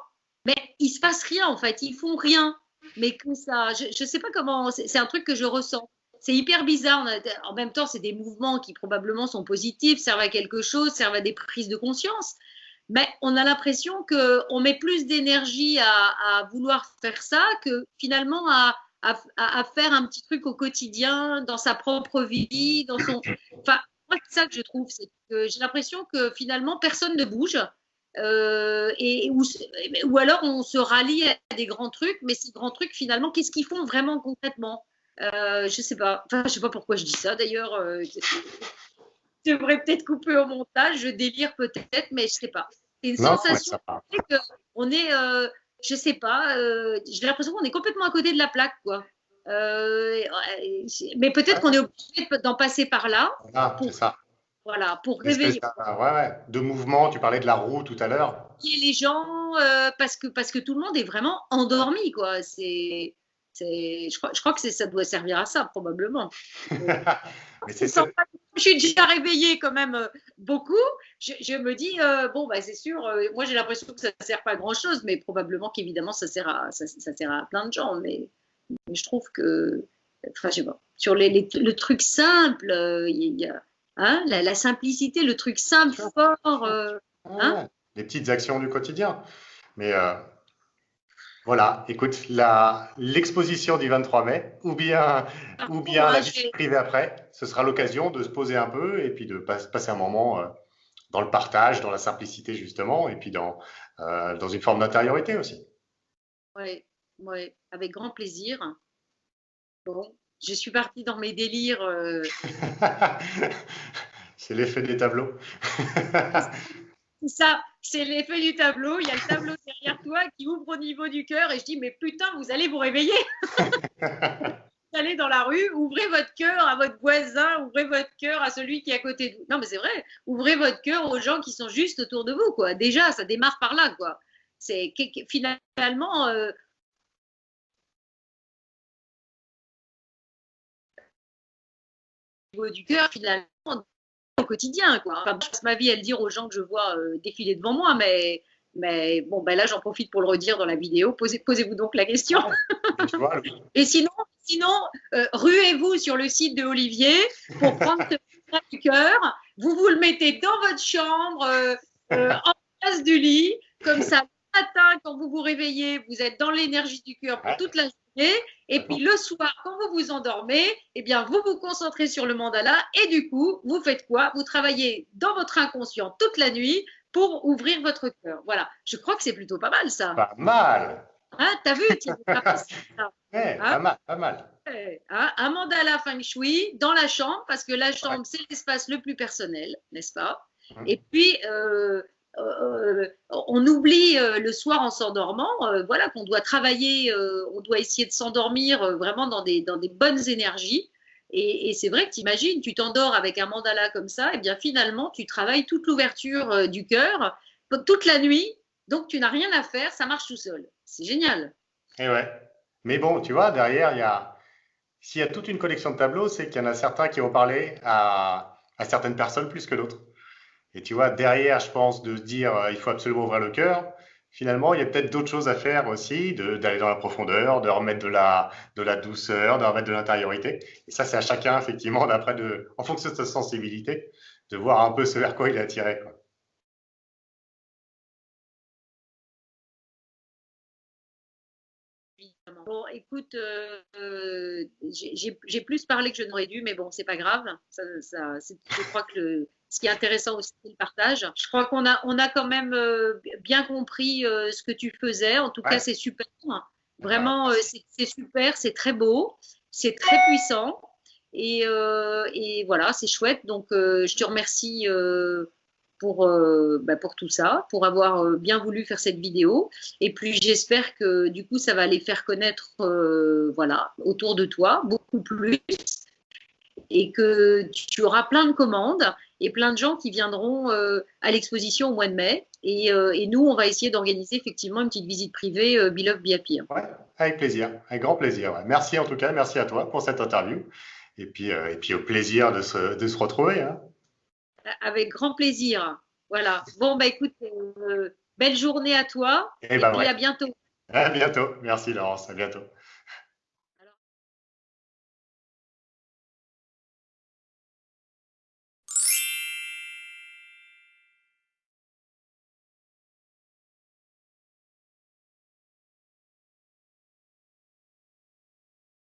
mais il se passe rien, en fait. Ils font rien. Mais que ça, je sais pas comment, c'est un truc que je ressens. C'est hyper bizarre. En même temps, c'est des mouvements qui probablement sont positifs, servent à quelque chose, servent à des prises de conscience. Mais on a l'impression qu'on met plus d'énergie à vouloir faire ça que finalement à faire un petit truc au quotidien, dans sa propre vie, dans son. Enfin, moi, c'est ça que je trouve, c'est que j'ai l'impression que finalement personne ne bouge. Ou alors on se rallie à des grands trucs, mais ces grands trucs finalement, qu'est-ce qu'ils font vraiment concrètement? Je sais pas. Enfin, je sais pas pourquoi je dis ça d'ailleurs. Je devrais peut-être couper au montage, je délire peut-être, mais je sais pas. C'est une Non, mais sensation ça va. qu'on est, je sais pas, j'ai l'impression qu'on est complètement à côté de la plaque, quoi. Euh, mais peut-être qu'on est obligé d'en passer par là Voilà, c'est pour, ça. voilà, pour Une espèce réveiller ouais, ouais, de mouvement. Tu parlais de la roue tout à l'heure. les gens, parce que tout le monde est vraiment endormi, quoi. Je crois que ça doit servir à ça, probablement. Mais Je c'est sens pas, je suis déjà réveillée quand même beaucoup. Je me dis, bon, bah, c'est sûr, moi j'ai l'impression que ça ne sert pas à grand-chose, mais probablement qu'évidemment ça sert à plein de gens. Mais je trouve que, enfin, je sais pas, sur le truc simple, il y a hein, la simplicité, le truc simple, fort, hein. ouais, les petites actions du quotidien. Mais voilà, écoute, l'exposition du 23 mai, Par ou contre, bien la hein, visite privée après, ce sera l'occasion de se poser un peu et puis de passer un moment dans le partage, dans la simplicité justement, et puis dans une forme d'intériorité aussi. ouais, ouais, avec grand plaisir. Bon, je suis partie dans mes délires. C'est l'effet des tableaux. C'est ça, c'est l'effet du tableau. Il y a le tableau derrière toi qui ouvre au niveau du cœur et je dis, mais putain, vous allez vous réveiller. Vous allez dans la rue, ouvrez votre cœur à votre voisin, ouvrez votre cœur à celui qui est à côté de vous. Non, mais c'est vrai, ouvrez votre cœur aux gens qui sont juste autour de vous, quoi. Déjà, ça démarre par là, quoi. C'est finalement, au niveau du cœur, finalement, au quotidien, quoi. Enfin, je passe ma vie à le dire aux gens que je vois défiler devant moi, mais bon, ben là, j'en profite pour le redire dans la vidéo. Posez-vous donc la question. Et tu vois, Et sinon ruez-vous sur le site de Olivier pour prendre ce message du cœur. Vous le mettez dans votre chambre, en face du lit, comme ça, le matin, quand vous vous réveillez, vous êtes dans l'énergie du cœur pour ouais, toute la journée. Et puis le soir, quand vous vous endormez, eh bien, vous vous concentrez sur le mandala et du coup, vous faites quoi? Vous travaillez dans votre inconscient toute la nuit pour ouvrir votre cœur. Voilà. Je crois que c'est plutôt pas mal, ça. pas mal. Hein, t'as vu, tiens, ça. Ouais, Hein, pas mal, pas mal. hein, un mandala feng shui dans la chambre, parce que la chambre, c'est l'espace le plus personnel, n'est-ce pas? Ouais. Et puis, on oublie le soir en s'endormant, voilà, qu'on doit travailler, on doit essayer de s'endormir vraiment dans des bonnes énergies. Et c'est vrai que tu imagines, tu t'endors avec un mandala comme ça, et bien finalement, tu travailles toute l'ouverture du cœur toute la nuit Donc, tu n'as rien à faire, ça marche tout seul. C'est génial. Et ouais. Mais bon, tu vois, derrière, s'il y a toute une collection de tableaux, c'est qu'il y en a certains qui vont parler à certaines personnes plus que d'autres. Et tu vois, derrière, je pense, de se dire, il faut absolument ouvrir le cœur, finalement, il y a peut-être d'autres choses à faire aussi, d'aller dans la profondeur, de remettre de la douceur, de remettre de l'intériorité. Et ça, c'est à chacun, effectivement, d'après, en fonction de sa sensibilité, de voir un peu ce vers quoi il est attiré, quoi. Évidemment. Bon, écoute, j'ai plus parlé que je n'aurais dû, mais bon, c'est pas grave. Je crois que ce qui est intéressant aussi, c'est le partage. Je crois on a quand même bien compris ce que tu faisais. En tout cas, Ouais, c'est super. d'accord. Vraiment, c'est super, c'est très beau, c'est très puissant. Et voilà, c'est chouette. Donc, je te remercie pour tout ça, pour avoir bien voulu faire cette vidéo. Et puis j'espère que du coup ça va les faire connaître voilà, autour de toi beaucoup plus et que tu auras plein de commandes et plein de gens qui viendront à l'exposition au mois de mai. Et nous, on va essayer d'organiser effectivement une petite visite privée Beloved Be Happy. Ouais, avec plaisir, avec grand plaisir. Ouais. Merci en tout cas, merci à toi pour cette interview. Et puis au plaisir de se retrouver, hein. Avec grand plaisir. Voilà. Bon, bah écoute, belle journée à toi Et et ben puis ouais. à bientôt. À bientôt. Merci Laurence, à bientôt.